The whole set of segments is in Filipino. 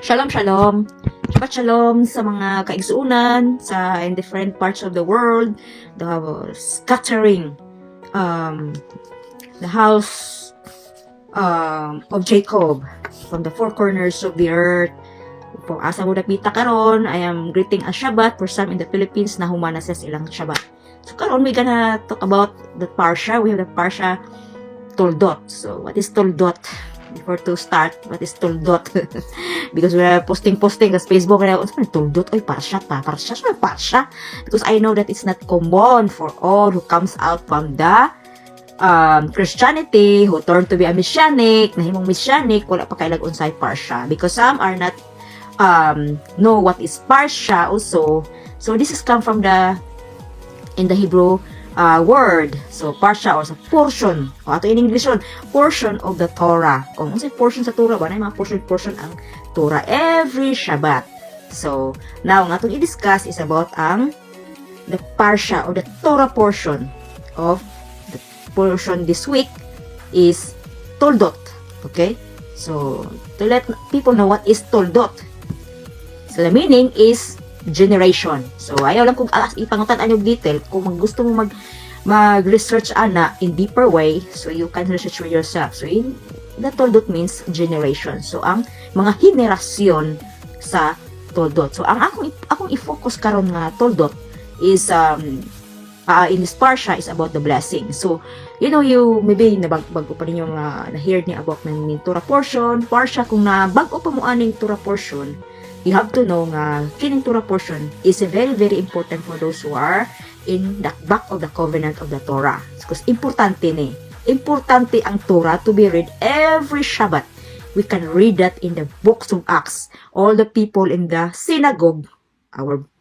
Shalom, shalom. Shabbat shalom sa mga kaigsuunan in different parts of the world, the scattering, the house of Jacob from the four corners of the earth. Kung asa mo napita karon, I am greeting a Shabbat for some in the Philippines na humana sa silang Shabbat. So karon we gonna talk about the Parsha. We have the Parsha Toldot. So what is Toldot? Before to start, what is Toldot? Because we're posting sa Facebook and Toldot, oy, Parsha ta, Parsha, so Parsha. Because I know that it's not common for all who comes out from the Christianity, who turn to be a Messianic, nahimong Messianic, wala pa kailag unsay Parsha. Because some are not know what is Parsha also. So this is come from in the Hebrew word. So, parsha or sa portion. O ato in English yun, portion of the Torah. Kung sa portion sa Torah, ba na yung mga portion ang Torah every Shabbat. So, now, nga itong i-discuss is about the parsha or the Torah portion of the portion this week is Toldot. Okay? So, to let people know what is Toldot. So, the meaning is generation. So, ayaw lang kung ipangutan anyong detail. Kung gusto mo mag-research ana in deeper way, so you can research for yourself. So, the Toldot means generation. So, ang mga henerasyon sa Toldot. So, ang akong i-focus karon nga Toldot is in this parsha is about the blessing. So, you maybe nabago pa ninyo na-hear niya about ng Torah portion, parsha. Kung nabago pa mo aning Torah portion, you have to know nga kining Torah portion is very, very important for those who are in the back of the covenant of the Torah. Because importante ang Torah to be read every Shabbat. We can read that in the books of Acts. All the people in the synagogue,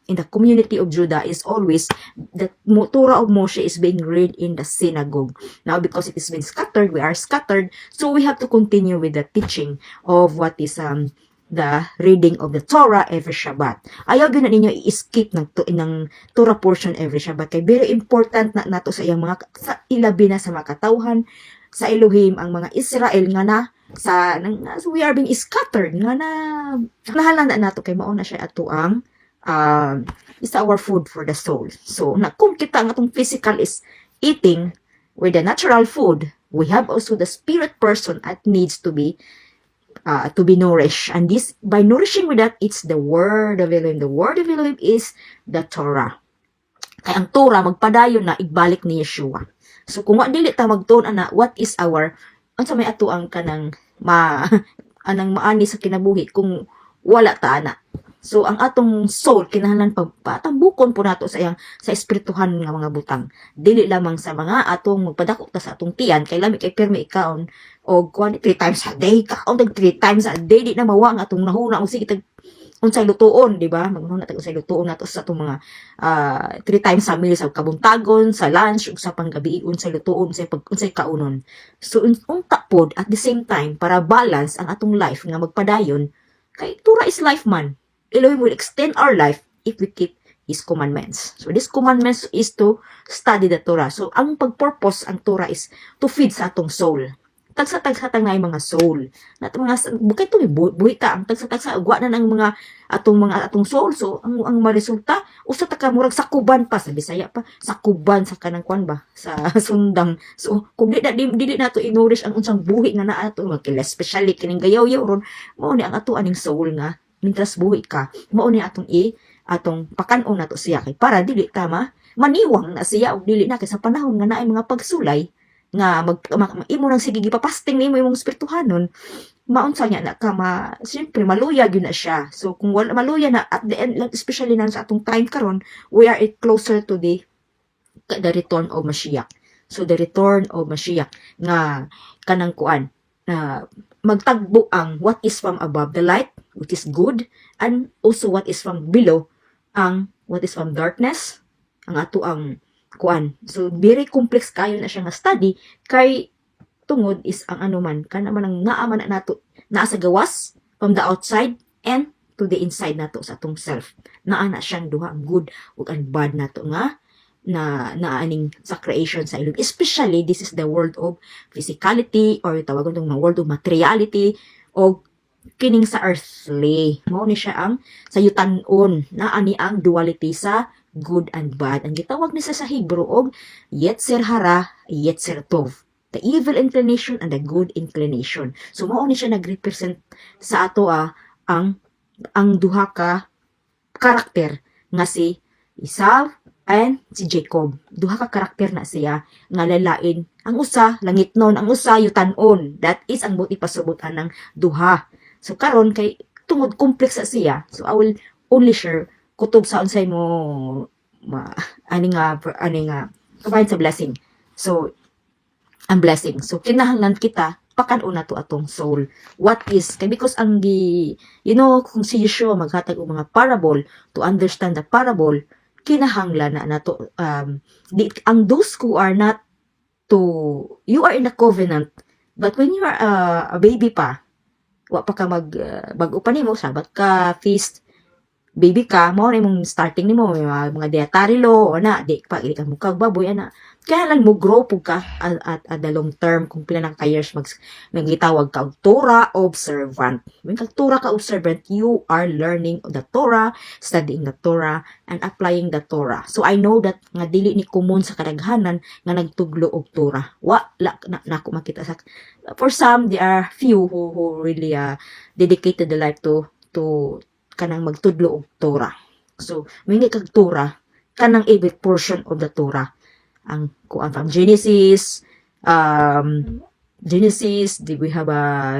in the community of Judah is always, the Torah of Moshe is being read in the synagogue. Now, because it has been scattered, we are scattered, so we have to continue with the teaching of what is the reading of the Torah every Shabbat. Ayaw na ninyo i-skip ng Torah portion every Shabbat. Kay very important na nato sa iyang sa ilabi na sa mga katawhan sa Elohim ang mga Israel nga so we are being scattered nga nahalan na nato kay mao na siya ato ang is our food for the soul. So kung kita nga tong physical is eating with the natural food, we have also the spirit person that needs to be nourished. And this, by nourishing with that, it's the word of Elohim. The word of Elohim is the Torah. Kaya ang Torah, magpadayon na, ibalik ni Yeshua. So, kung dili ta magtuon na, what is sa may atuang kanang anang maani sa kinabuhi, kung wala ta na. So, ang atong soul, kinahanglan patambukon po nato sa espirituhan nga mga butang. Dili lamang sa mga atong magpadako ta sa atong tiyan, kay lami kay permi ikaon, o 3 times a day, kaon 3 times a day, di na mawa nga atong nahuna, o sige, unsay lutuon, di ba? Maghuna tag unsay lutuon nato sa atong mga 3 times a meal sa kabuntagon, sa lunch, ug sa panggabi, unsay lutuon, unsay kaunon. So, unta pod, at the same time, para balance ang atong life nga magpadayon, kay Torah is life man. Elohim will extend our life if we keep His commandments. So, this commandments is to study the Torah. So, ang pagpurpose ang Torah is to feed sa atong soul. Tagsa-tagsa na yung mga soul. Bukay ito, buhi ka. Ang tagsa-tagsa, ugwa na ng mga atong soul. So, ang maresulta, usa ta ka murag sakuban pa, sa Bisaya pa, sakuban sa kanang kwan ba, sa sundang. So, kung dili na to inurish ang unsang buhi nga na ato, especially kining gayaw-yaw ron, mao ni ang ato aning soul nga, mintras buhi ka, mao ni atong pakanon nato siya kay para dili tama maniwang na siya og dili na kay sa panahon nga naay mga pagsulay nga imo nang sige gipapasting nimo imong espirituhanon, maunsa nya na ka siyempre maluya gyud na siya. So kung wala maluya na at the end, especially na sa atong time karon, we are closer to the return of Mashiach. So the return of Mashiach nga kanang kuan na magtagbo ang what is from above, the light, which is good, and also what is from below, ang what is from darkness, ang ato ang kuan. So, very complex kayo na siya nga study, kay tungod is ang anuman, kanaman ang naaman na nato, naa sa gawas, from the outside, and to the inside nato sa atong self. Naa na siyang duha, ang good, ug ang bad nato nga, naaning sa creation sa ilog. Especially, this is the world of physicality or tawagon ng world of materiality o kining sa earthly. Mao ni siya ang sayutan-on na ani ang duality sa good and bad. Ang gitawag ni sa Hebrew og yetzer hara, yetzer tov. The evil inclination and the good inclination. So mao ni siya nagrepresent sa ato ang duha ka karakter nga si Esau and si Jacob. Duha ka karakter na siya nga lalain. Ang usa langitnon, ang usa yutan-on. That is ang buti pasubutan ng duha. So karon kay tungod complex sa siya. So I will only share kutob sa unsay mo ani nga kabahin sa blessing. So ang blessing. So kinahanglan kita pakan-una to atong soul. What is kay because ang kung si Yeshua maghatag og mga parable to understand the parable kinahanglan na nato ang those who are not you are in the covenant but when you are a baby pa wa pa ka bag-o pa nimo sabat ka feast baby ka mo na imong starting nimo mga dietary law o na di pa ka mukag baboy ana kaya lang mo grow pug ka at the long term kung pila nang ka years magitawag ka og Torah observant when kag Torah ka observant you are learning the Torah studying the Torah and applying the Torah so I know that nga dili ni common sa kadaghanan nga nagtuglo og Torah na ko makita sa for some there are few who really dedicated the life to kanang magtudlo og Torah. So, mingi kag Torah, kanang every portion of the Torah. Ang kuan from Genesis, we have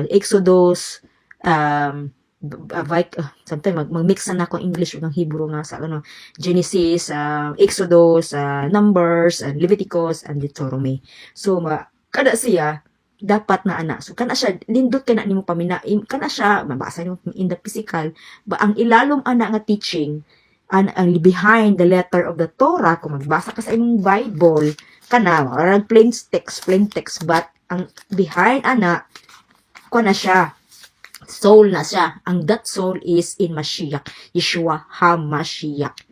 Exodus, sometimes mag-mix na ako English ug ang Hebrew nga sa Genesis, Exodus, Numbers, and Leviticus, and Deuteronomy. So, kada siya, dapat na ana. So, kana siya, lindot ka na nimo paminaim, kana siya, mabasa nimo in the physical, ba ang ilalom ana nga teaching, ang behind the letter of the Torah, kung magbasa ka sa imong Bible, kana, marag plain text, but ang behind ana, kana siya, soul na siya. Ang that soul is in Mashiach, Yeshua HaMashiach.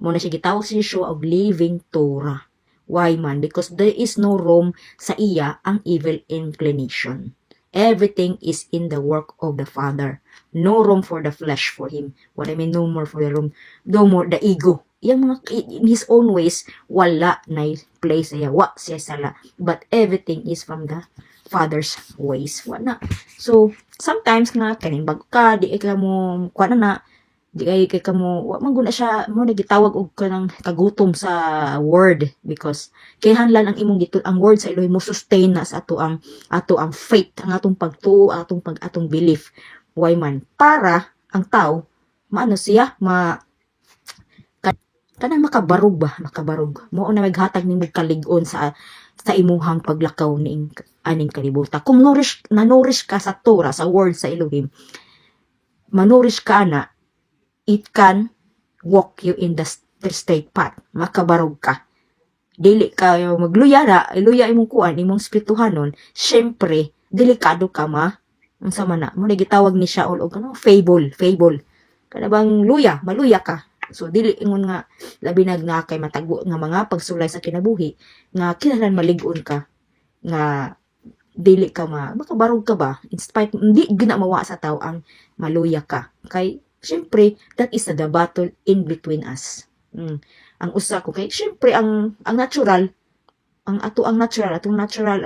Muna siya gitawag si Yeshua og living Torah. Why man? Because there is no room sa iya ang evil inclination. Everything is in the work of the Father. No room for the flesh for him. What I mean, no more for the room. No more the ego. Yang mga, in his own ways, wala na place siya. Wa siya sala. But everything is from the Father's ways. Wala. So, sometimes nga, kaning bago ka, di ka mo, kuha na, di kay kamo wa man guna siya mo nagitawag og kanang kagutom sa word because kinahanglan ang imong ang word sa Elohim mo sustain na sa ato ang faith ang atong pagtuo atong belief why man para ang tao maano siya kanang makabarog mo na maghatag nimo kalig-on sa imuhang paglakaw ning aning kalibutan kung nourish ka sa Torah sa word sa Elohim manurish ka na it can walk you in the straight path. Makabarog ka. Dili ka magluya na, iluya imong kuan, imong spirituhanon, syempre, delikado ka ang sama na, mo gitawag ni Shaul og fable. Kada bang maluya ka. So, dili ingon nga, labi nga kay matagbo nga mga pagsulay sa kinabuhi, nga kinahanglan malig-on ka, nga dili ka makabarog ka ba? In spite, hindi ginamawa sa tao ang maluya ka. Kay, syempre, that is the battle in between us. Ang usa ko kay syempre ang natural atong natural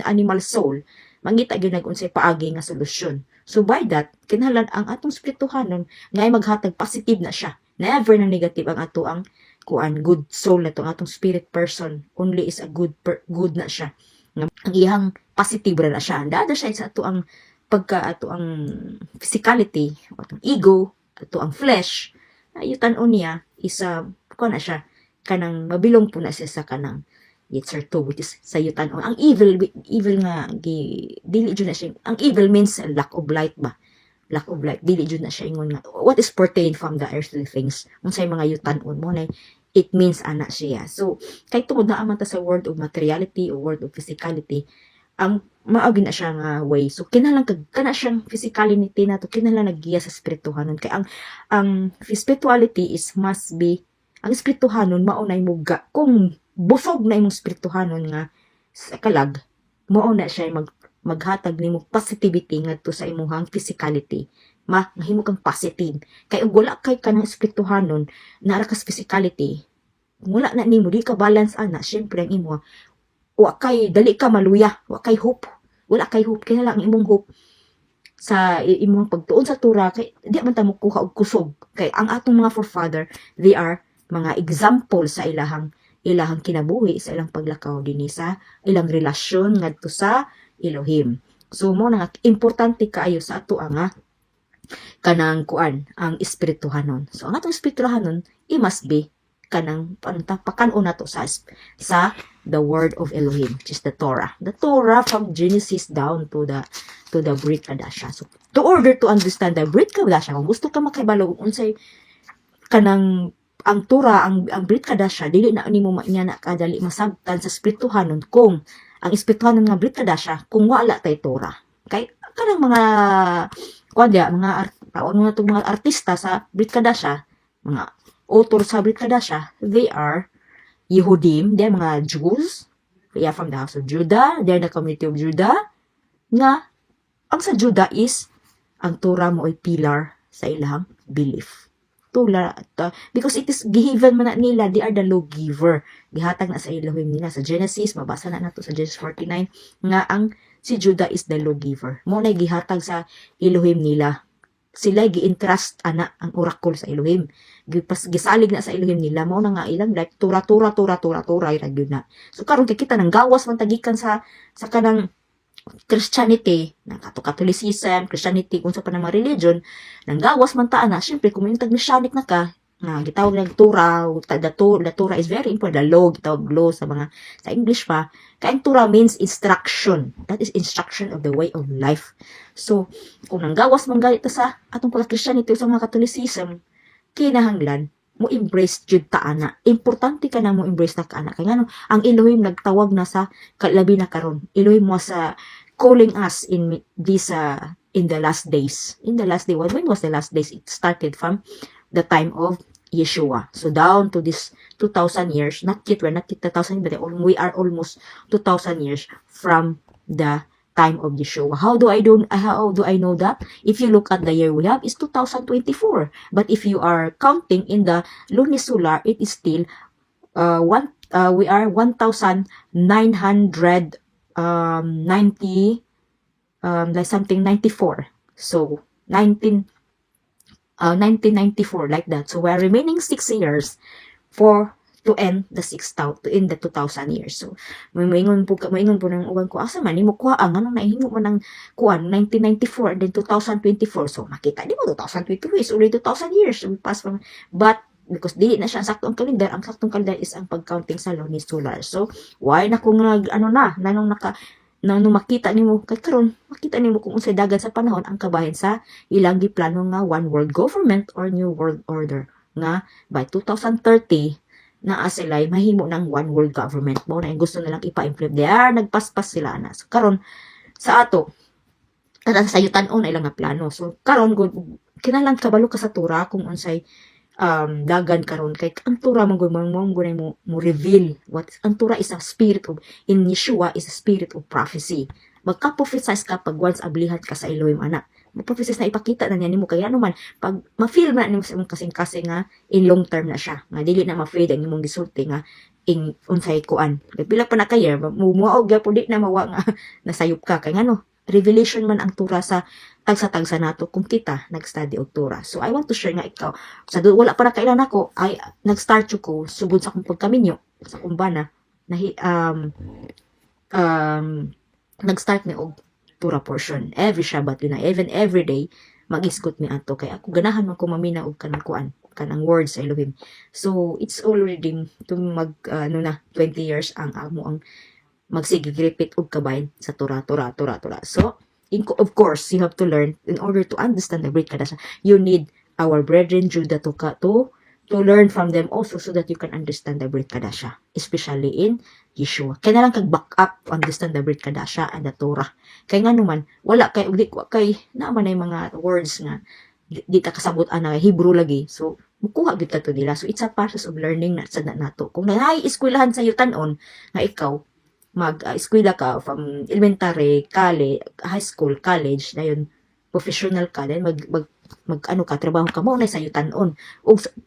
animal soul mangita gyud unsay paagi nga solusyon. So by that kinahanglan ang atong spirituhanon nga ay maghatag positive na siya. Never na negative ang good soul na to atong spirit person only is a good na siya. Ang iyang positive na siya. Dada siya sa ato ang physicality, atong ego, ato ang flesh, ayutan-on niya isa na siya kanang mabilong po na siya sa kanang yetzer tov which is sa yutan-on. Ang evil nga dili jud na siya. Ang evil means lack of light ba? Lack of light. Dili jud na siya ingon nga what is pertained from the earthly things. Unsay mga yutan-on mo na it means ana siya. So kay tungod na man ta sa world of materiality or world of physicality, ang maagi na siya nga way. So, kinahanglan kana siyang physicality na to, kinahanglan naggiya sa spirituhanon. Kaya ang spirituality is must be, ang spirituhanon, maunay mo kung busog na imong spirituhanon nga sa kalag, mauna siya maghatag nimo positivity ngadto sa imong physicality. Mahimo kang positive. Kay ug wala kay kanang espirituhanon na ara kas physicality, wala na nimo di ka balance ana, syempre ang imo wa kay dali ka maluya, wa kay hope. Wala kay hope kay lang imong hope sa imong pagtuon sa tura kay di man ta mokuha og kusog. Kay ang atong mga forefather, they are mga example sa ilahang kinabuhi, sa ilang paglakaw dinhi sa ilang relasyon ngadto sa Elohim. So mo nga importante kaayo sa ato nga kanang kuan ang espirituhanon. So ang atong espirituhanon, it must be kanang pakanon nato sa the word of Elohim, which is the Torah. The Torah from Genesis down to the Brit Hadashah. So to order to understand the Brit Hadashah, kung gusto ka makibalo unsay kanang ang Torah, ang Brit Hadashah, dili na nimo niya na kadali masabtan sa espirituhanon kung ang espirituhanon nga Brit Hadashah kung wala tay Torah. Kay kanang mga kuandya, mga artista sa Brit Hadashah, mga author sa Brit Hadashah, they are Yehudim, they are mga Jews, they are from the house of Judah, they are the community of Judah, nga ang sa Judah is ang Torah mo ay pilar sa ilang belief. Because it is given man na nila, they are the lawgiver. Gihatag na sa Elohim nila sa Genesis, mabasa na nato sa Genesis 49 nga ang si Judah is the lawgiver. Mo na gihatag sa Elohim nila. Sila gi-entrust ana ang oracle sa Elohim. Gisalig na sa Elohim nila, mo na nga ilang like tura gyud na. So karon kay kita nang gawas man tagikan sa kanang Christianity, ng Catholicism, Christianity, kung sa panang mga religion, nang gawas man ta na, syempre kung may tag-messianic na ka, nga gitawag ng Torah, the Torah is very important, the law, gitawag law sa English pa, kaya ang Torah means instruction, that is instruction of the way of life. So, kung nang gawas man galit sa atong pagka-Christianity sa mga Catholicism, kinahanglan, mo embrace jud ta ana. Importante ka na mo embrace na ka ana. Kaya nga ang Elohim nagtawag na sa labi na karon. Elohim mo sa calling us in the last days. In the last day, when was the last days? It started from the time of Yeshua. So down to this 2,000 years, we're not yet 2,000, but we are almost 2,000 years from the time of Yeshua. How do I know that? If you look at the year we have, it's 2024. But if you are counting in the lunisolar, it is still we are 1,990 like something 94. So 1994 like that. So we're remaining 6 years to end the 2,000 years. So maingon po ng uban ko, asa man nimo kuha ang anong nahimo man ng kuan 1994 and then 2024. So makita di mo 2024 is already 2,000 years we pass from, but because dili na siya ang saktong kalendar, ang saktong kalendar is ang pag-counting sa lunisolar. So why na kung nanong makita nimo kay karon, makita nimo kung unsay dagan sa panahon ang kabahin sa ilang giplano nga one world government or new world order nga by 2030 na sila'y mahimo ng one world government mo na yung gusto nilang ipa-implement. Nagpaspas sila na. So karon sa ato sa yutan-on na ilang nga plano. So karon kinahanglan kabalo ka sa Torah kung unsay dagan karon kay ang Torah mo reveal what ang Torah is a spirit of, in Yeshua is a spirit of prophecy. Magka-prophesize ka pag once ablihat ka sa Elohim ana. Mag-prophesize na ipakita na niya nimo kaya naman pag ma-feel na nimo sa imong kasing-kasing nga in long term na siya. Nga dili na ma-fade ang imong gisulti nga in unsay kuan. Kay pila pa na kay muog gyapon di na mawa nga nasayop ka kay ngano. Revelation man ang Torah sa tagsa nato kung kita nag-study og Torah. So I want to share nga ikaw. Sa wala pa na kailan ako ay nag-start ko sugod sa akong pagkaminyo sa kumbana na nag-start mi og Torah portion every Shabbat yun na, even every day mag-isgot mi ato kay ako ganahan man ko mamina og kanang words sa Elohim. So it's already to 20 years ang amo ang magsigig-repeat og kabahin sa Torah. So of course you have to learn in order to understand the Brit Hadashah. You need our brethren Judah to learn from them also so that you can understand the Brit Hadashah, especially in Yeshua. Kaya na lang kag-back up to understand the Brit Hadashah and the Torah. Kaya nga naman, wala kay naman ay mga words nga di ta kasabot ana Hebrew lagi. So mukuha gyud ta to nila. So it's a process of learning na sad nato. Kung naay eskwelahan sa yutan-on nga ikaw eskwela ka from elementary, high school, college, dayon professional ka, then ano ka, trabaho ka mo na sa yutanon.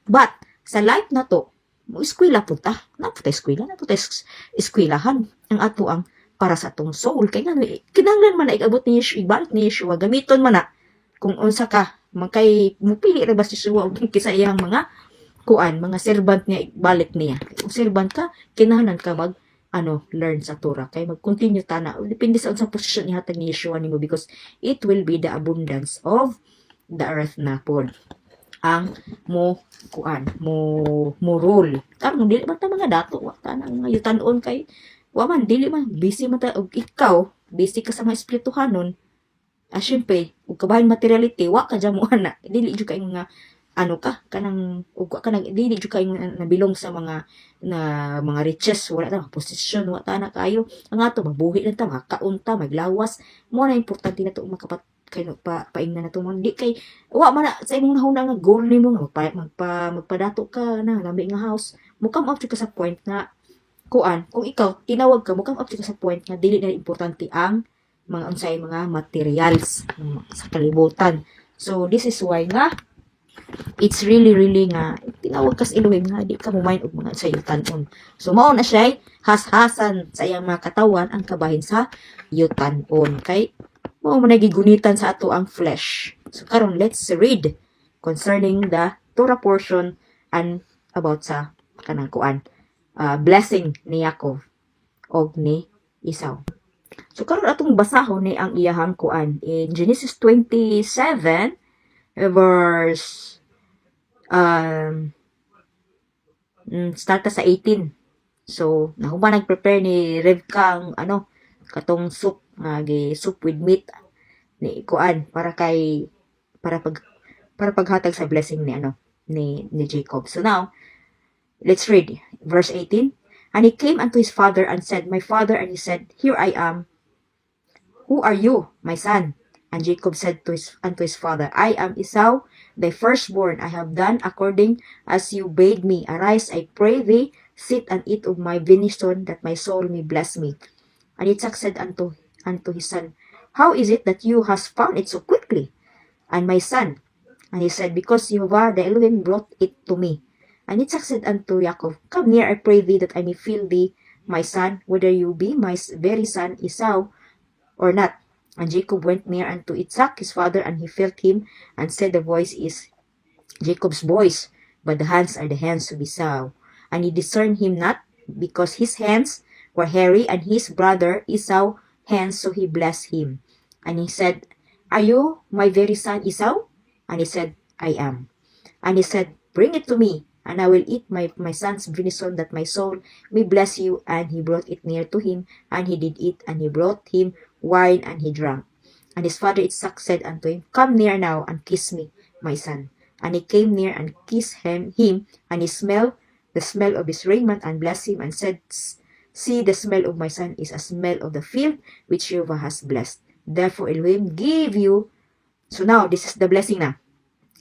But sa life na to, mo eskwela punta, na punta eskwela, na punta eskwelahan ang ato ang para sa atong soul. Kaya nga, kinanglan man na ikabot ni Yeshua, ibalik ni Yeshua, gamiton man na, kung unsa ka, magkay, mupili ra ba si Yeshua, kisa iyang mga mga servant niya, ibalik niya. Kung servant ka, kinahanglan ka learn sa Torah. Kaya mag-continue tana. Depende sa unsang posisyon ihatag ni Yeshua nimo because it will be the abundance of the earth na pod ang mo rule. Karon dili man ta mga dato wa ta nang yutan-on kay wa man dili man busy man ta og ikaw busy ka sa mga espirituhanon. Syempre ug kabahin materiality wa ka dyan mo ana dili jud kay nga kanang dili jud kay nabilong sa mga riches wala ta posisyon wa ta na kayo ang ato mabuhi lang ta makaunta maglawas mo na importante na to makapat kay paingnan na to mo di kay wa man na sa imong nahuna nga goal nimo nga magpadato ka na lambi nga house mo come up ka sa point na kung ikaw tinawag ka mo come up ka sa point nga dili na importante ang mga unsay mga materials sa kalibutan. So this is why nga it's really nga tinawag kas Elohim nga di ka mo mind og mga sayutan-on. So mao na siya has-hasan sa iyang mga katawan ang kabahin sa yutan-on kay mao man gigunitan sa ato ang flesh. So karon let's read concerning the Torah portion and about sa kanang blessing ni Yaakov og ni Esau. So karon atong basahon ni ang iyahang in Genesis 27 verse start sa 18. So nahuman nag-prepare ni Rivka ang katong soup soup with meat ni para paghatag sa blessing ni Jacob. So now let's read verse 18. And he came unto his father and said, My father. And he said, Here I am. Who are you, my son? And Jacob said unto his father, I am Esau, thy firstborn. I have done according as you bade me. Arise, I pray thee, sit and eat of my venison, that my soul may bless me. And Isaac said unto his son, How is it that you hast found it so quickly? And my son, and he said, Because Jehovah the Elohim brought it to me. And Isaac said unto Jacob, Come near, I pray thee, that I may feel thee, my son, whether you be my very son Esau or not. And Jacob went near unto Isaac his father, and he felt him, and said, The voice is Jacob's voice, but the hands are the hands of Esau. And he discerned him not, because his hands were hairy, and his brother Esau hands, so he blessed him. And he said, Are you my very son Esau? And he said, I am. And he said, Bring it to me, and I will eat my son's venison, that my soul may bless you. And he brought it near to him, and he did eat, and he brought him wine, and he drank. And his father Isaac said unto him, Come near now, and kiss me, my son. And he came near and kissed him, and he smelled the smell of his raiment, and blessed him, and said, See, the smell of my son is a smell of the field, which Jehovah has blessed. Therefore Elohim give you, so now this is the blessing now.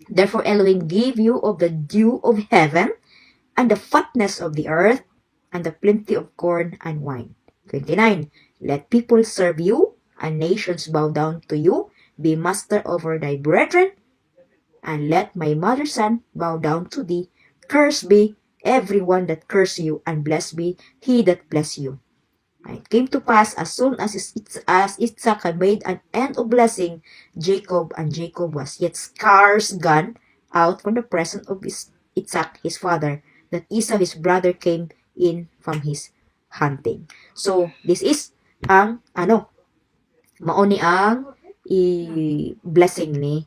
Therefore Elohim give you of the dew of heaven, and the fatness of the earth, and the plenty of corn and wine. 29. Let people serve you, and nations bow down to you. Be master over thy brethren, and let my mother's son bow down to thee. Cursed be every one that curse you, and blessed be he that bless you. And it came to pass, as soon as Isaac had made an end of blessing Jacob, and Jacob was yet scarce gone out from the presence of Isaac his father, that Esau his brother came in from his hunting. So this is ang maoni ang blessing ni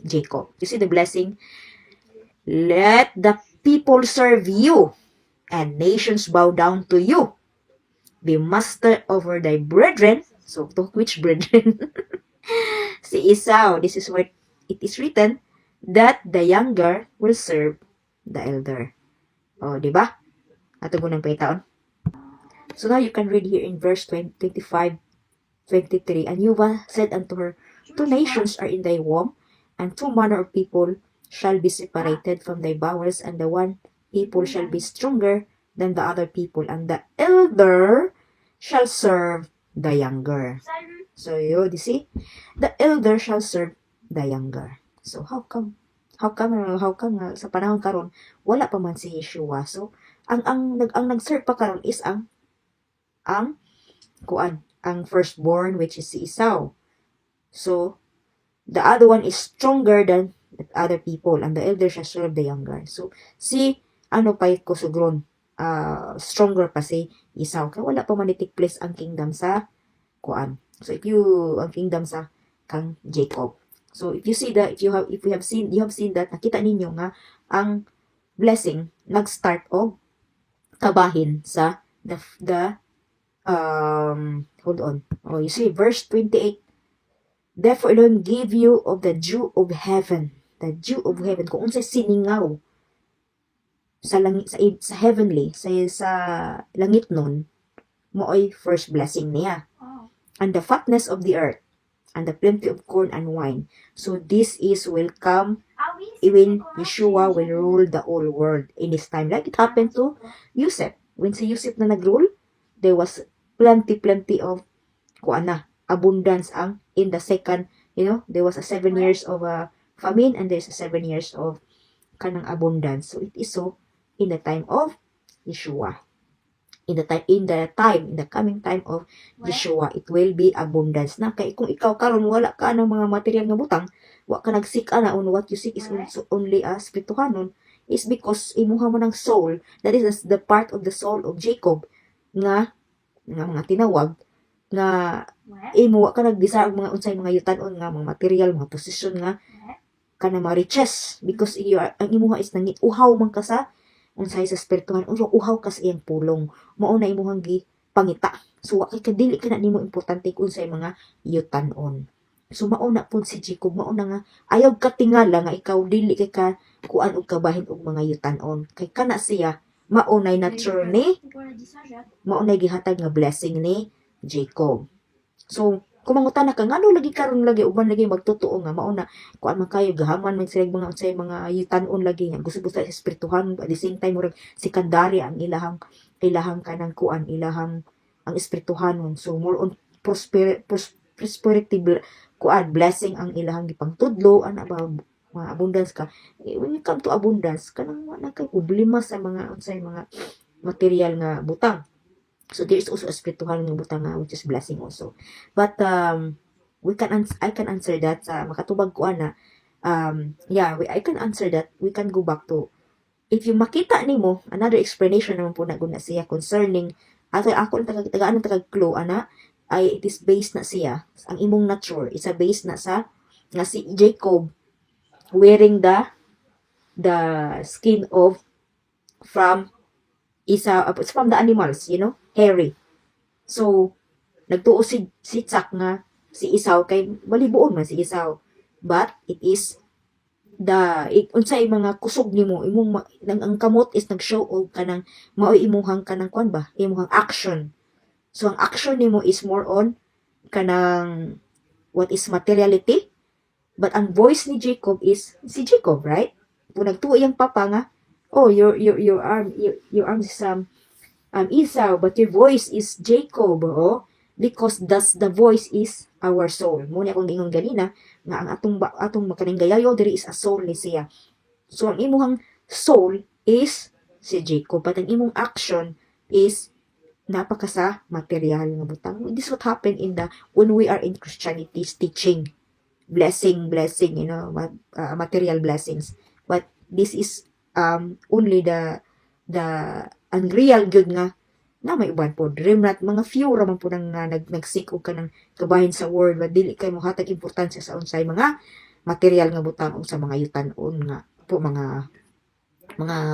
Jacob. You see the blessing? Let the people serve you, and nations bow down to you. Be master over thy brethren. So, to which brethren? Si Esau. This is what it is written, that the younger will serve the elder. O, diba? Ato mo ng paitaon. So, now you can read here in verse 25, 23. And Jehovah said unto her, Two nations are in thy womb, and two manner of people shall be separated from thy bowels, and the one people shall be stronger than the other people, and the elder shall serve the younger. So you see, the elder shall serve the younger. So how come sa panahon karon wala pa man si Yeshua. So ang nag-serve pa karon is ang ang firstborn, which is si Esau. So the other one is stronger than the other people, and the elder shall serve the younger. So pa kusugron, stronger pa si Esau, kaya wala pa man take place ang kingdom sa So ang kingdom sa kang Jacob. So if you see that, you have seen that, nakita ninyo nga ang blessing nag-start og kabahin sa hold on. Oh, you see verse 28. Therefore, Elohim give you of the dew of heaven. The dew of heaven. Kung unsay siningaw sa langit, sa heavenly, sa langit nun, mo'y first blessing niya. And the fatness of the earth, and the plenty of corn and wine. So this will come when Yeshua will rule the whole world in his time. Like it happened to Yosef. When si Yosef na nag-rule, there was plenty of abundance in the second, there was a 7 years of famine, and there's a 7 years of kanang abundance. So it is so in the time of Yeshua. In the coming time of Yeshua, it will be abundance na. Kay kung ikaw karon wala ka ng mga material nga butang, wa ka nagsik ana on what you seek is only spirituhanon, is because imuha mo ng soul, that is the part of the soul of Jacob nga mga tinawag nga imo wa ka nagdesire og mga unsay mga yutan-on nga mga material, mga posisyon nga kana mga riches, because ang imuha is nangit uhaw man ka sa unsay sa spirituhan, uhaw ka sa iyang pulong, mao na imuhang pangita. So wa kay kadili kana nimo importante kung unsay mga yutan-on. So mao na pud si Jacob, mao na nga ayaw ka tingala nga ikaw dili kay ka kuan og kabahin og mga yutan-on, kay kana siya mao nay nature ni, mao nay gihatag nga blessing ni Jacob. So kung mangutan ka ngano lagi karon lagi uban lagi magtotoo nga mao na kuan man kayo gahaman man sila mga unsay mga yutan-on lagi nga gusto sa espirituhan, at the same time murag secondary ang ilahang kanang kuan, ilahang ang espirituhanon. So more on prosperity kuan blessing ang ilahang gipangtudlo ana ba mga abundance ka. When you come to abundance kanang wala kay problema sa mga unsay mga material nga butang. So there is also a spiritual nga butang which is blessing also. But I can answer that sa makatubag ko ana. I can answer that. We can go back to, if you makita nimo another explanation naman po na guna siya concerning ako tagaan clue ana, ay it is based na siya ang imong nature, it's a based na sa nga si Jacob wearing the skin of from the animals, hairy. So nagtuo si Tsak nga si Esau kay balibuon man si Esau, but it is unsay mga kusog nimo imong ang kamot is nag-show og kanang mao imuhang kanang kuan ba, imuhang action. So ang action nimo is more on kanang what is materiality, but ang voice ni Jacob is si Jacob, right? Kung nagtuo yang papa nga, oh your arm is Esau, but your voice is Jacob, because the voice is our soul. Muna akong ingon ganina nga ang atong makaning gayayo diri is a soul ni siya. So ang imong soul is si Jacob, but ang imong action is napaka sa material nga butang. This what happened when we are in Christianity teaching blessing, material blessings. But this is only the unreal good nga na may uban po dream not mga few raman po nang nagsik og kanang kabahin sa world, but dili kay mohatag importansya sa unsay mga material nga butang o sa mga yutan-on nga po mga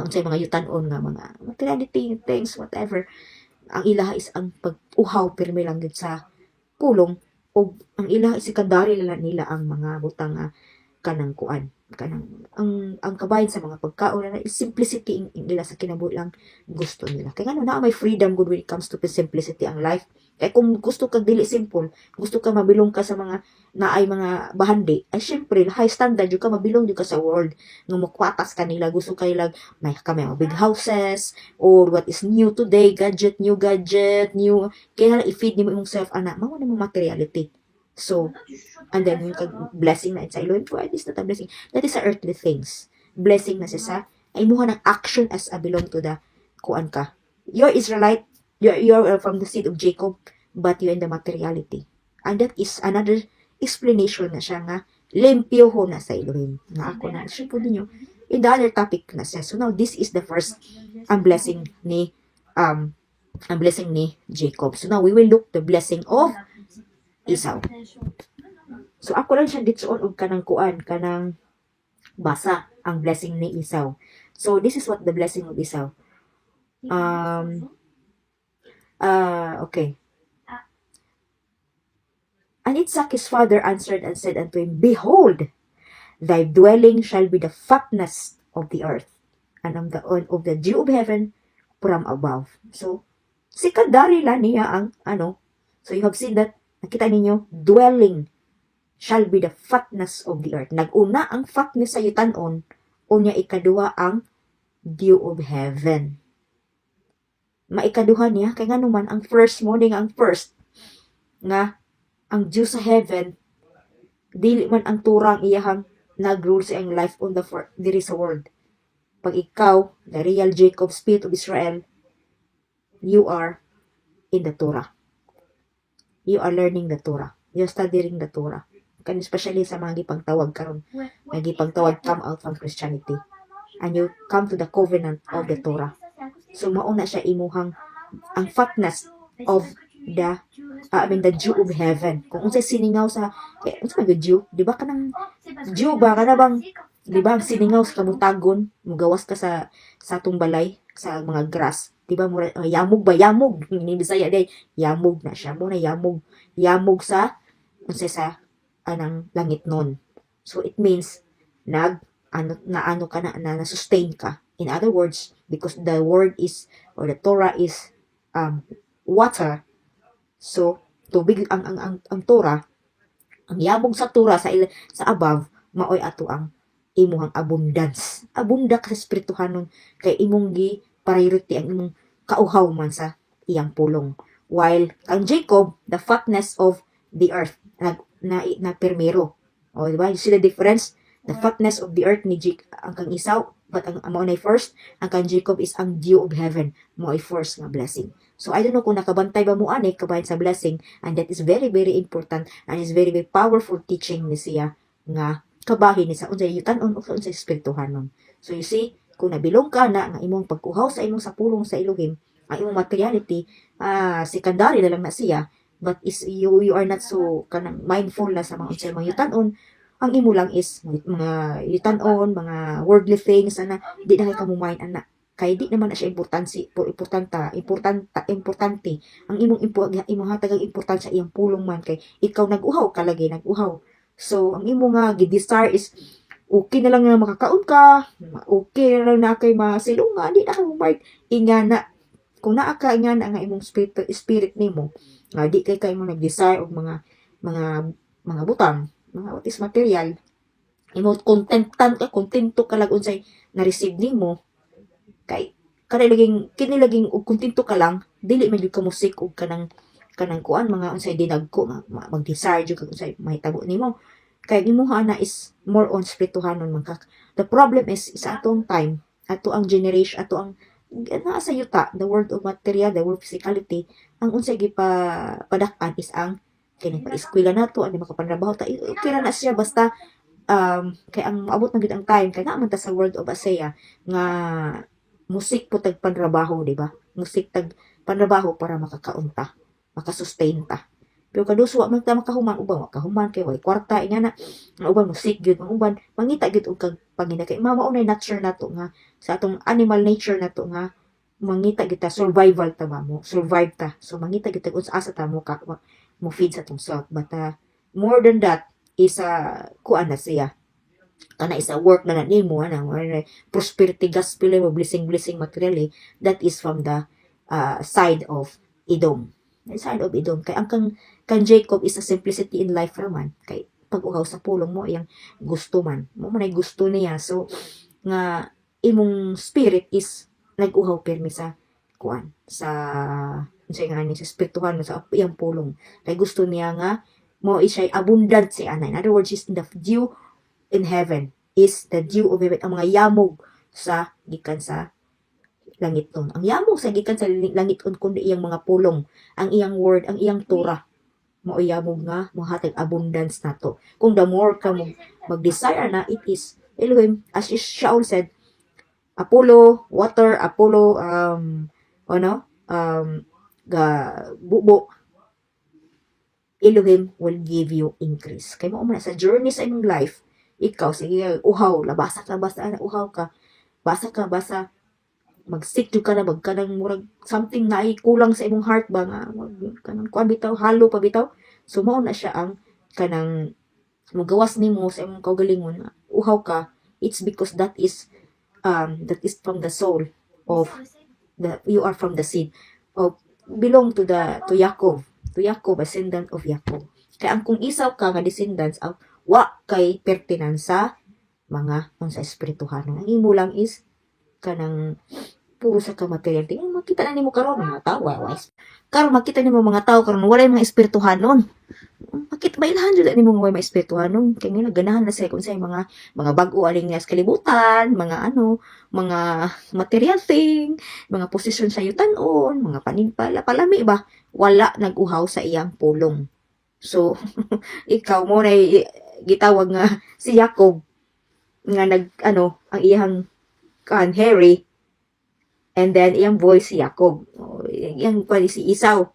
unsay mga yutan-on nga mga materiality things whatever. Ang ilaha is ang pag-uhaw pirmi lang gid sa pulong, o ang ilaha is secondary nila ang mga butang kanang kuan kanang ang kabayan sa mga pagkaon na is simplicity nila sa kinabuhi lang gusto nila kay ngano na may freedom good when it comes to simplicity ang life kay kung gusto kag dili simple gusto ka mabilong ka sa mga naay mga bahandi ay syempre high standard yung ka mabilong yung ka sa world nga mukwatas kanila gusto kay lag may kami mga big houses or what is new today new gadget new kaya i-feed nimo imong self ana mao na mo materiality so and then yung blessing na sa Elohim for is not a blessing that is a earthly things blessing na siya sa ay mo ng action as a belong to the kuan ka you're Israelite you're from the seed of Jacob but you're in the materiality and that is another explanation na siya nga limpyo ho na sa Elohim nga ako na siya po ninyo in the other topic na siya so now this is the first ang blessing ni Jacob so now we will look the blessing of Esau. So ako lang siya dito og kanang kuan kanang basa ang blessing ni Esau. So this is what the blessing of Esau. Okay. And Isaac his father answered and said unto him, Behold, thy dwelling shall be the fatness of the earth, and of the dew of heaven from above. So secondary lang niya ang So you have seen that nakita ninyo, dwelling shall be the fatness of the earth. Nag-una ang fatness sa yutanon, unya ikaduha ang dew of heaven. Maikaduha niya, kaya nga naman, ang first morning, ang first, nga, ang dew sa heaven, dili man ang turang iyahang nag-rule sa iyang life on diri sa world. Pag ikaw, the real Jacob, spirit of Israel, you are in the Torah. You are learning the Torah. You are studying the Torah. Especially sa mga gipangtawag karon, mga gipangtawag come out from Christianity. And you come to the covenant of the Torah. So mauna siya imuhang ang fatness of the dew of heaven. Kung unsay siningaw sa unsay mga dew, di ba kanang dew ba kana bang di ba ang siningaw sa kamutagon, mugawas ka sa atong balay sa mga grass. Diba mo yamog ni Bisaya day yamog na siya mo na yamog sa unsay sa anang langit nun. So it means ano ka na sustain ka. In other words, because the word is or the Torah is water. So tubig ang Torah, ang yamog sa Torah sa above maoy ato ang imuhang abundance. Abunda ka sa espirituhanon kay imong gi priority ang imong kauhaw man sa iyang pulong. While ang Jacob, the fatness of the earth, na permero. O, diba? You see the difference? The fatness of the earth ni ang kang Esau, but ang amo na first, ang kang Jacob is ang dew of heaven. Mo ay first nga blessing. So, I don't know kung nakabantay ba mo ani kabayan sa blessing, and that is very, very important, and is very, very powerful teaching ni siya nga kabahin ni sa unsay yutan-on o sa unsay espirituhanon. So, you see, kung nabilong ka na nga imong pagkuhaw sa imong sa pulong sa Elohim, ang imong materiality, secondary na lang na siya, but is you are not so kanang mindful na sa mga unsay mga yutanon, ang imo lang is mga yutanon, mga worldly things ana di na kay kamumain ana kay di naman na siya importante ang imong hatag ang importansya iyang pulong man kay ikaw nag-uhaw ka lagi nag-uhaw. So ang imo nga gi-desire is okay na lang na makakaon ka, okay na lang na kay masilungan, di na ka mumart, ingana. Kung naa ka ingana nga imong spirit nimo, nga di kay mo nag-desire og mga butang, mga what is material, imo kontento ka lag unsay na-receive nimo, kay kini laging og kontento ka lang, dili man gyud ka musik og kanang kuan mga unsay dinagko mag-desire jud kag unsay mahitabo nimo. Kaya gimuha na is more on spirituhanon man ka. The problem is sa atong time, ato ang generation, ato ang naa sa yuta, the world of material, the world of physicality, ang unsay gipadak-an is ang kini pa eskwela nato, ani makapanrabaho ta, okay na siya basta kay ang maabot na gid ang time kay naman ta sa world of Asia nga musik po tag panrabaho, di ba? Musik tag panrabaho para makakaunta, makasustain ta. Pero kaduso wa man ta makahuman uban wa kahuman kay way kwarta ingana ang uban musik gyud ang uban mangita gyud og kag pangina kay mao na nature nato nga sa atong animal nature nato nga mangita gyud ta survival ta ba mo survive ta so mangita gyud ta kung asa ta mo feed sa atong self but more than that is kuan na siya kana is a work na nimo ana prosperity gospel mo blessing materially, that is from the side of Edom. Side of Edom kay ang kang Jacob is a simplicity in life raman, kay pag-uhaw sa pulong mo iyang gusto man mo man ay gusto niya, so nga imong spirit is nag-uhaw permi sa kuan sa nga ni sa spirituhan mo sa iyang pulong, kay gusto niya nga mo isay abundant si ana. In other words, is the dew in heaven is the dew of heaven, ang mga yamog sa gikan sa langit nun. Ang yamog sa gikan sa langit nun kundi iyang mga pulong, ang iyang word, ang iyang Torah, mo yamog nga mohatag abundance nato. Kung the more ka mo mag-desire na, it is Elohim, as Shaul said, Apollo water, Apollo ga bubo, Elohim will give you increase. Kay mo man sa journey sa imong life, ikaw sige uhaw, labasa ka basta ana uhaw ka. Basa mag-seek ka na magkanang murag something na kulang sa imong heart ba nga kanang kuan bitaw, halo pa bitaw. So mao na siya ang kanang magawas nimo sa imong kaugalingon. Uhaw ka, it's because that is from the soul of you are from the seed of belong to Jacob, descendant of Jacob. Kaya ang kung isaw ka nga descendants of wa kay pertinan sa mga unsa espirituhan. Ang imo lang is kanang puro sa ka material thing. Makita na nimo karon mga tao, karon makita nimo mga tao karon wala mga espirituhanon. Bakit mailahan jud nimo mga espirituhanon? Kay nga ganahan na sa kung sa mga bag-o aling niya sa kalibutan, mga material thing, mga posisyon sa yutan-on, mga palami ba, wala nag-uhaw sa iyang pulong. So ikaw mo na gitawag nga si Jacob nga ang iyang Harry, and then iyang voice si Jacob, iyang pali si Esau,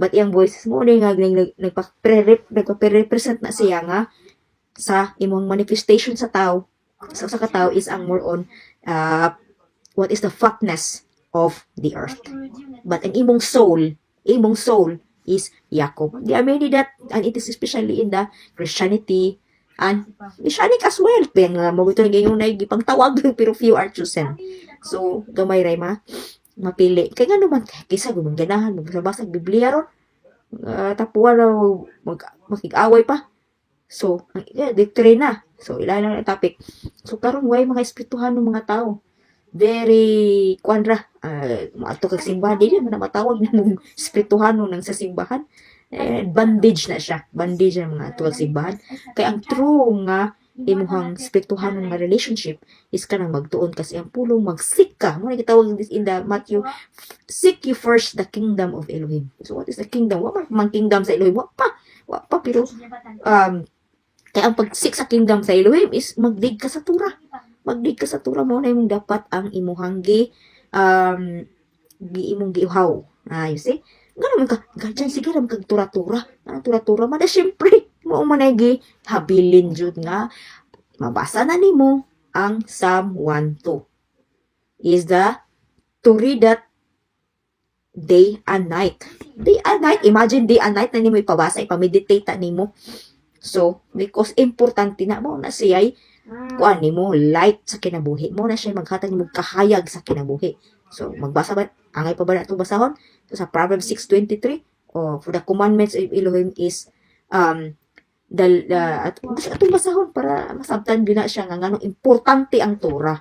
but iyang voice mo nga nagpa-represent na siya nga sa imong manifestation sa tao. So sa katao is ang more on what is the fatness of the earth, but ang imong soul is Jacob. There are many that, and it is especially in the Christianity and Messianic as well. Pero nga mabuto na ganyan na gipang tawag pero few are chosen. So gamay ray mapili. Kaya nga naman kaysa gumaganahan magbasa Biblia ron. Tapuan na makig-away pa. So ang doctrine na. So ilalang na topic. So karon way mga espirituhan ng mga tao. Very kwadra maato kag simbahan dili man matawag na mong espirituhan nang sa simbahan. Bandage na siya. Bandage na mga tuwag simbahan. Kaya ang true nga imuhang spirituhan nga relationship is kanang magtuon kasi ang pulong mag-seek ka. Muna gitawag this in the Matthew, seek you first the kingdom of Elohim. So what is the kingdom? Wa man kingdom sa Elohim. Wa pa pero kaya ang pag-seek sa kingdom sa Elohim is magdig ka sa Torah. Magdig ka sa Torah mo na imong dapat ang imuhang imong giuhaw. You see? Ganun ka, ganyan sige lang kag tura-tura. Tura-tura man na syempre, mo manay habilin jud nga mabasa na nimo ang Psalm 1:2. Is to read that day and night. Day and night, imagine day and night na nimo ipabasa, ipameditate ta nimo. So, because importante na mo na siya kuan nimo light sa kinabuhi. Mo na siya maghatag nimo kahayag sa kinabuhi. So, magbasa ba? Angay pa ba na ito basahon? So, sa Proverbs 6:23, for the commandments of Elohim is, gusto itong basahon para masabtan din na siya nga ganong importante ang Torah.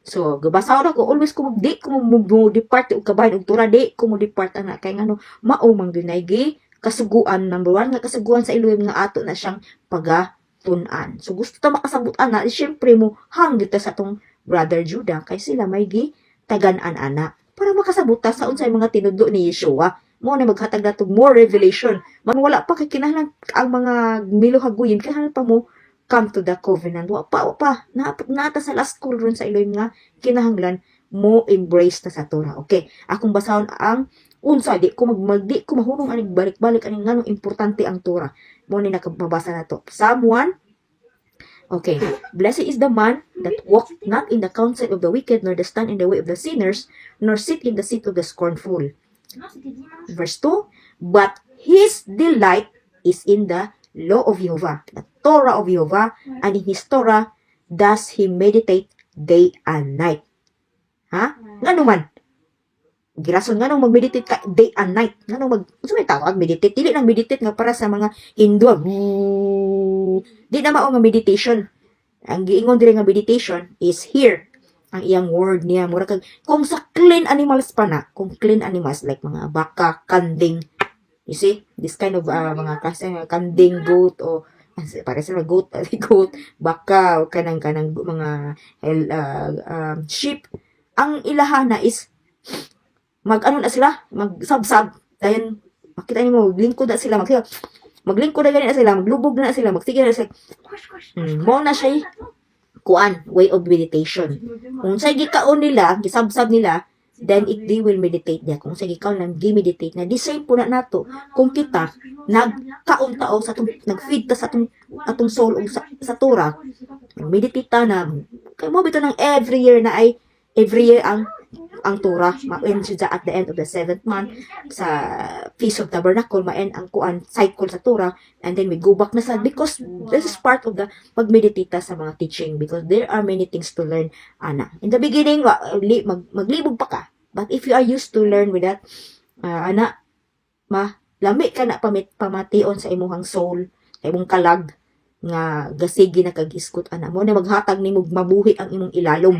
So, gabasahon ako, always ko di ko mo depart o kabahin og Torah, di ko mo depart na kay ngano maumang dinaygi kasuguan, number 1 nga kasuguan sa Elohim nga ato na siyang pagatunan. So, gusto ta makasabutan na, syempre mo hang dito sa tong brother Judah kay sila may tagan-an ana para makasabot ta sa unsay mga tinudlo ni Yeshua. Mo na maghatag natog more revelation. Man wala pa kay kinahanglan ang mga miluhaguyin kinahanglan pa mo come to the covenant. Wa pa. Nata sa last call ron sa Elohim nga kinahanglan mo embrace ta sa Torah. Okay, akong basahon ang unsa di ko mahunong aning balik-balik aning nganong importante ang Torah. Mo ni nakabasa na to. Psalm 1. Okay, blessed is the man that walk not in the counsel of the wicked, nor the stand in the way of the sinners, nor sit in the seat of the scornful. Verse 2, but his delight is in the law of Jehovah, the Torah of Jehovah, and in his Torah does he meditate day and night. Ha? Ngano man? Girason nga nung mag-meditate ka day and night. Nga nung so may tawag meditate. Dili lang meditate nga para sa mga Hindu. Di na mao nga meditation. Ang giingon diri nga meditation is here. Ang iyang word niya. Mura kag, kung sa clean animals pa na, kung clean animals like mga baka, kanding, you see, this kind of mga kasi kanding, goat, o para sa goat, baka, o kanang mga sheep, ang ilahana is mag-ano na sila, mag-sab-sab, dahil makita niyo mo, maglingkod na sila, maglingkod na ganyan na sila, maglubog na sila, magsigil na sila. Mo na siya, kuan, way of meditation. Kung sa gikaon nila, gisab-sab nila, then they will meditate niya. Kung sa gikaon lang, di-meditate na. The same po na nato, kung kita, nagkaon tao, nag-feed ta sa atong soul, sa Torah, meditate ta na, kaya mo bito ng every year ang Torah, ma-end siya at the end of the 7th month, sa Feast of Tabernacle, ma-end ang kuan cycle sa Torah, and then we go back na sa, because this is part of the mag-meditate sa mga teaching, because there are many things to learn, ana. In the beginning, maglibog pa ka, but if you are used to learn with that, ana, lami ka na pamation sa imong soul, sa imong kalag, nga gasigi na kag-iskot, ana, mo na maghatag ni mabuhi ang imong ilalom,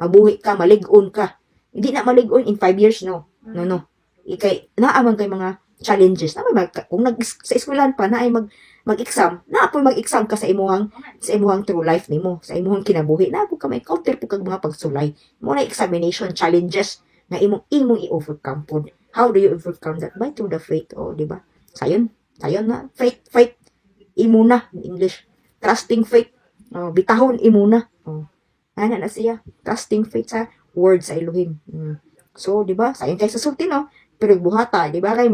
mabuhi ka, malig-on ka. Hindi na maligon in 5 years, no. No. Naaman kay mga challenges. Kung sa eskwelahan pa, naay mag-exam, naapoy mag-exam ka sa imuhang true life nimo, sa imuhang kinabuhi. Naapoy ka may counter po kag mga pagsulay. Mo na examination challenges na imong i-overcome po. How do you overcome that? By through the faith, di ba? Sayon na. Faith. Imuna, in English. Trusting faith. Bitahon, imuna. Ano na siya? Trusting faith sa word sa Elohim. So, di ba? Sayon kay sa sulti, no? Pero buhata, di ba? Kay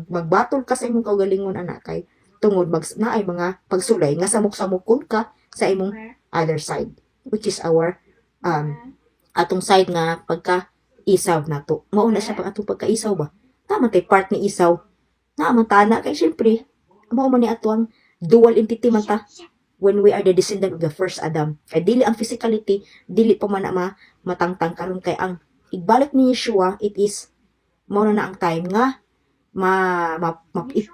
magbatol ka sa imong kaugalingon, anak, kay tungod naay mga pagsulay nga samok-samokon ka sa imong other side, which is our atong side nga pagka-isaw nato. Mauna siya pag atong pagka-isaw ba? Naman kay part ni isaw. Naman tana kay syempre, mao man ni ato ang dual entity man ta. When we are the descendant of the first Adam. Kaya dili ang physicality, dili pa man na matangtang karon kay ang igbalik ni Yeshua, it is mo na ang time nga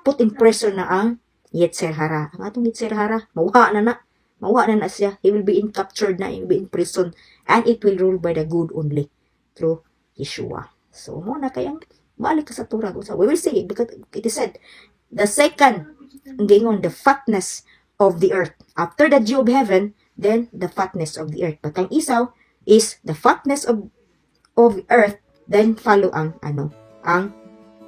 put in pressure na ang Yetzer Hara. Ang atong Yetzer Hara, mauha na siya. He will be captured na, he will be in prison, and it will rule by the good only through Yeshua. So mo na kayang balik ka sa Torah. We will see, because it is said, the second, ang gingon, the fatness of the earth. After the dew of heaven, then the fatness of the earth. But ang isaw is the fatness of earth, then follow ang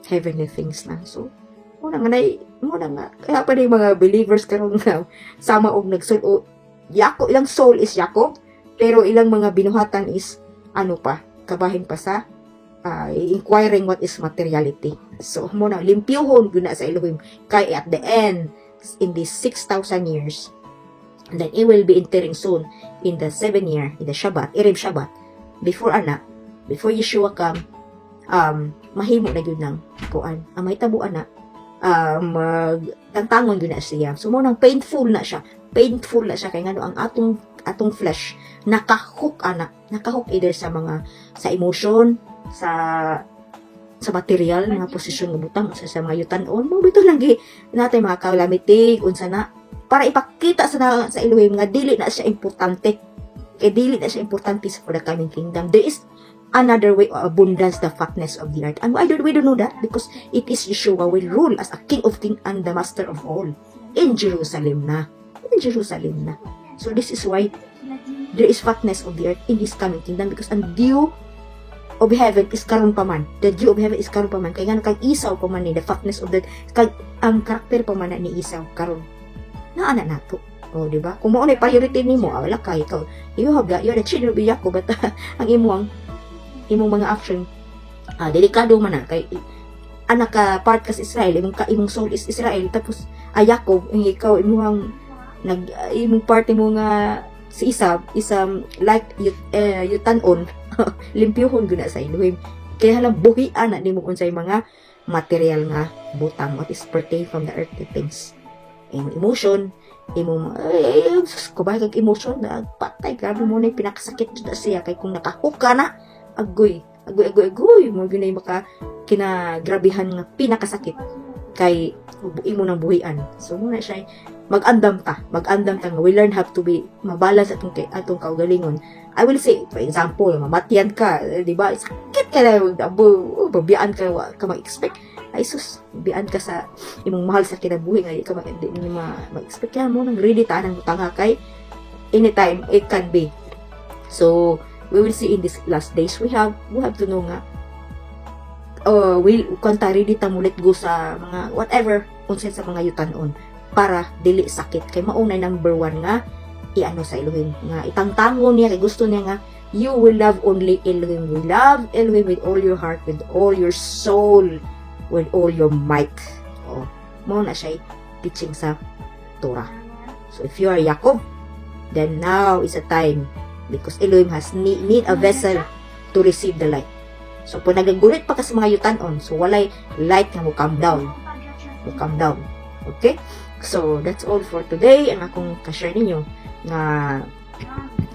heavenly things na. So, muna nga, kaya pa rin mga believers karon nga, sama og nagsul, ilang soul is Jacob, pero ilang mga binuhatan is, kabahin pa sa, inquiring what is materiality. So, muna, limpyuhon yun na sa Elohim, kaya at the end, in these 6,000 years, and then it will be entering soon in the 7th year, in the Shabbat, Erev Shabbat, before Yeshua come, mahimo na yun ng kuan. Ang may tabo na, magtantangon yun na siya. So, munang painful na siya, kaya nga ang atong flesh, nakahook either sa emotion, sa material nga posisyon ng butang sa mga yutanon mo bito lang natin mga calamity unsa na para ipakita sa Elohim nga dili na siya importante for the coming kingdom. There is another way of abundance, the fatness of the earth, and we don't know that because it is Yeshua will rule as a king of kings and the master of all in Jerusalem na. So this is why there is fatness of the earth in this coming kingdom, because ang dew of heaven is karon pa man. The dew of heaven is karon pa man. Kaya nga kag Isaw pa man ni, the fatness of the, ang karakter pa man ni Isaw karon. Naana nato. Di ba? Kung mo na priority nimo, wala ka ikaw. You're the children of Jacob, but ang imong mga action, delikado man na. Kay anak ka part ka sa Israel, imong soul is Israel, tapos Jacob, ikaw imong part mo nga si Isaw, like yutanon, limpyuhon guna sa Elohim. Kaya halang buhian na nimo unsay mga material nga butang, what is pertain from the earthly things. imong emotion, imong kubay kag emotion na patay grabe mo na yung pinakasakit na siya kay kung nakahook ka na agoy mo ginay maka kinagrabihan nga pinakasakit kay imo nang buhian. So muna siya mag-andam ta nga we learn how to be mabalance atong kaugalingon. I will say for example mamatyan ka, di ba, sakit ka na babiyaan ka ka mag-expect ay sus, bian ka sa imong mahal sa kinabuhi nga ka hindi ma-expect yan mo nang ready ta nang utang kay anytime it can be. So we will see in these last days we have to know nga kanta ready ta mulit go sa mga whatever unsa sa mga yutanon para dili sakit kay maunay number 1 nga iano sa Elohim nga itangtangon niya kay gusto niya nga you will love only Elohim. We love Elohim with all your heart, with all your soul, with all your might. Mo na siya teaching sa Torah. So if you are Jacob, then now is a time because Elohim has need a vessel to receive the light. So po nagagulit pa ka sa mga yutanon, so walay light nga mo calm down. Okay? So that's all for today. Ang akong ka-share ninyo nga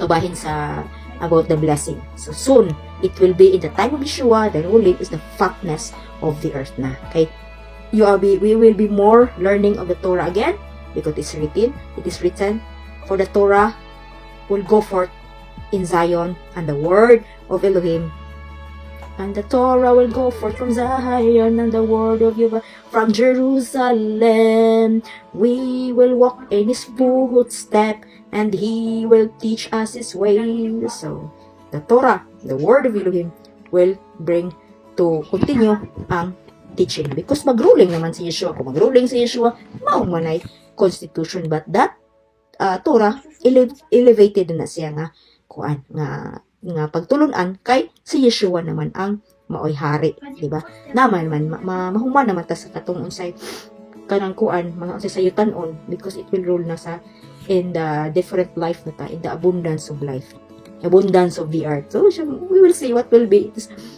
ubahin sa about the blessing. So soon it will be in the time of Yeshua, the ruling is the fatness of the earth na. Okay? We will be more learning of the Torah again because it is written, for the Torah will go forth in Zion and the word of Elohim, and the Torah will go forth from Zion and the word of Yahweh from Jerusalem. We will walk in his footstep and he will teach us his ways. So the Torah, the word of Elohim, will bring to continue ang teaching because magruling naman si Yeshua. Kung magruling si Yeshua, maumanay constitution, but that Torah elevated na siya nga kuan nga pagtulunan kay si Yeshua naman ang maoy hari, di ba? Naman mahuman naman ta sa katong unsay kanang kuan mga unsay sayutanon because it will rule na sa in the different life na ta, in the abundance of life, abundance of the earth. So we will see what will be.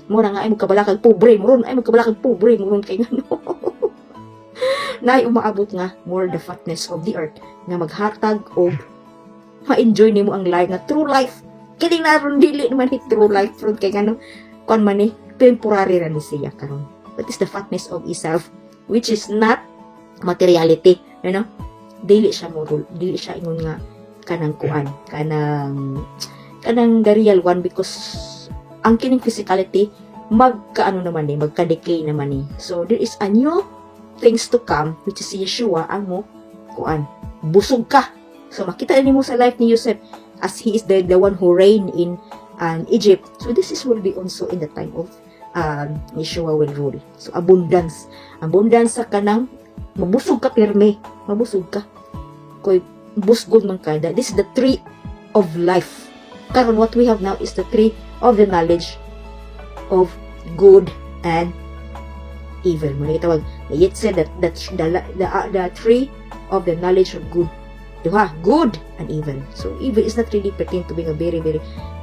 Mura nga ay magkabalakag pobre, muron kay ngano. Nay umaabot nga more the fatness of the earth nga maghatag og ma-enjoy nimo ang life nga true life. Kini na ron dili naman ni true life ron kay ngano kon man ni temporary ra ni siya karon. That is the fatness of itself which is not materiality, you know? Dili siya moral, dili siya ingon nga kanang kuan, kanang the real one because ang kining physicality magkaano naman ni, magka-decay naman ni. So there is a new things to come which is Yeshua ang mo kuan. Busog ka. So makita nimo sa life ni Joseph as he is the one who reigned in Egypt. So this is will be also in the time of Yeshua will rule. So abundance sa kanang mabusog ka pirme, mabusog ka. Koy busgod man ka. This is the tree of life. Karon what we have now is the tree of the knowledge of good and evil. Mo gitawag, it said that the tree of the knowledge of good. Diba? Good and evil. So evil is not really pertain to being a very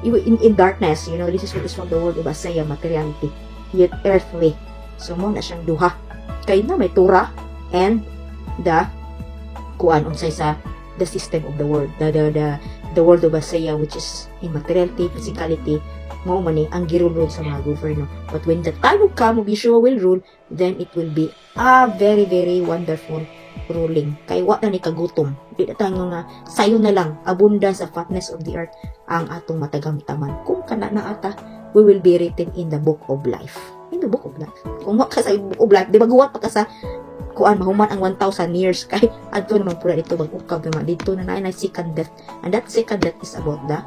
evil in darkness. You know, this is what is from the world of Asaya, materiality, yet earthly. So mo na siyang duha. Kay na may Torah and the kuan unsay sa the system of the world, the world of Asaya which is in materiality, physicality, mao man ni ang girulod sa mga governo. But when the time will come of Yeshua will rule, then it will be a very wonderful ruling. Kay wa na ni kagutom. Di na tayo nga sayo na lang abundance sa fatness of the earth ang atong matagamtaman. Kung kana na ata, we will be written in the book of life. In the book of life. Kung wa ka sa book of life, di ba guwat pa ka sa kuan mahuman ang 1,000 years kay adto naman pura dito mag-ukab naman dito na na second death. And that second death is about the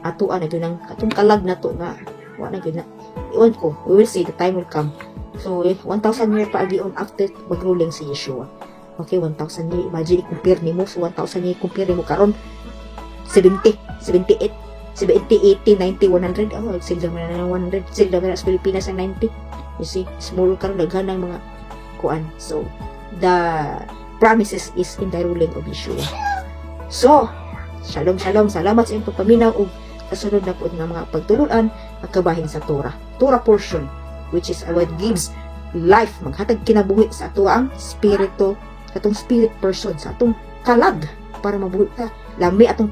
atuan na gyud atong kalag na to nga wa na gyud na iwan ko. We will see, the time will come. So 1,000 years pa agion after magruling si Yeshua. Okay, 1,000 years. Imagine, compare ni mo. So, 1,000 years, compare ni mo karon 70, 78, 80, 90, 100. Oh, sila na ng 100. Sila na sa Pilipinas ang 90. You see, small karon daghan ng mga kuan. So, the promises is in the ruling of Yeshua. So, shalom. Salamat sa inyong pagpaminaw o kasunod na po ng mga pagtulunan at kabahin sa Torah. Torah portion, which is what gives life, maghatag kinabuhi sa ato ang spirito atong spirit person, sa atong kalag para mabuhi ka. Lami atong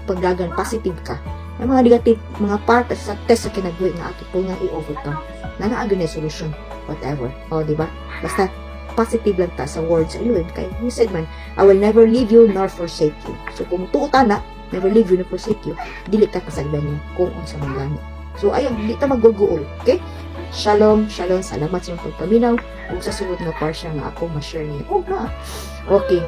pagdagan positive ka. Ang mga negative, mga part sa test sa kinabuhi nga ato po nga i-overcome. Na naagin na solution, whatever. O, di ba? Basta positive lang ta sa words sa Elohim. Kaya he said man, I will never leave you nor forsake you. So kung tuuta na, never leave you nor forsake you, dili ka kasagdan niya kung unsa man gani. So ayun, di ta magguguol. Okay? Shalom, shalom. Salamat sa inyong pagpaminaw. Kung sa sunod nga parsya nga ako ma-share niyo. Oh, na. Okay.